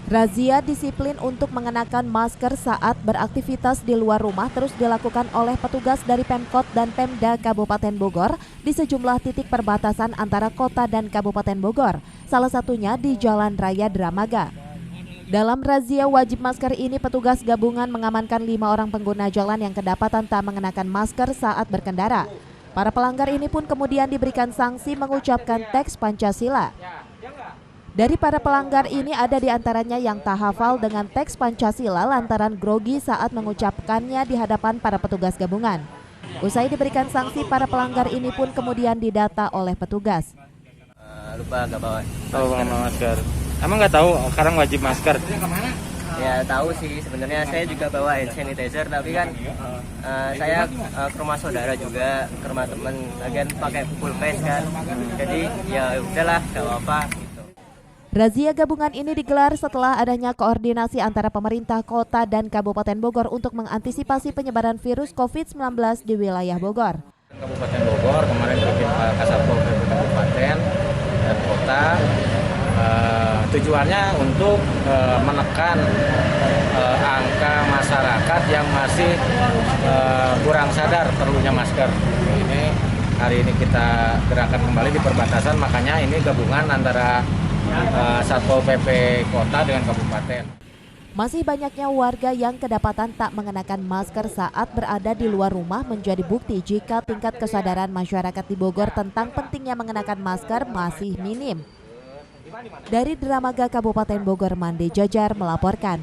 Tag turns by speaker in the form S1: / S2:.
S1: Razia disiplin untuk mengenakan masker saat beraktivitas di luar rumah terus dilakukan oleh petugas dari Pemkot dan Pemda Kabupaten Bogor di sejumlah titik perbatasan antara kota dan Kabupaten Bogor, salah satunya di Jalan Raya Dramaga. Dalam razia wajib masker ini, petugas gabungan mengamankan 5 orang pengguna jalan yang kedapatan tak mengenakan masker saat berkendara. Para pelanggar ini pun kemudian diberikan sanksi mengucapkan teks Pancasila. Dari para pelanggar ini ada di antaranya yang tak hafal dengan teks Pancasila lantaran grogi saat mengucapkannya di hadapan para petugas gabungan. Usai diberikan sanksi, para pelanggar ini pun kemudian didata oleh petugas.
S2: Lupa nggak bawa
S3: masker. Emang nggak tahu sekarang wajib masker?
S2: Ya tahu sih, sebenarnya saya juga bawa hand sanitizer, tapi kan saya ke rumah saudara juga, ke rumah temen, lagian pakai full face kan, jadi ya udahlah nggak apa-apa.
S1: Razia gabungan ini digelar setelah adanya koordinasi antara pemerintah kota dan Kabupaten Bogor untuk mengantisipasi penyebaran virus COVID-19 di wilayah Bogor.
S3: Kabupaten Bogor kemarin bikin Kasatpol PP Kabupaten dan Kota, tujuannya untuk menekan angka masyarakat yang masih kurang sadar perlunya masker. Ini hari ini kita gerakan kembali di perbatasan, makanya ini gabungan antara Satpol PP Kota dengan Kabupaten.
S1: Masih banyaknya warga yang kedapatan tak mengenakan masker saat berada di luar rumah menjadi bukti jika tingkat kesadaran masyarakat di Bogor tentang pentingnya mengenakan masker masih minim. Dari Dramaga Kabupaten Bogor, Mande Jajar melaporkan.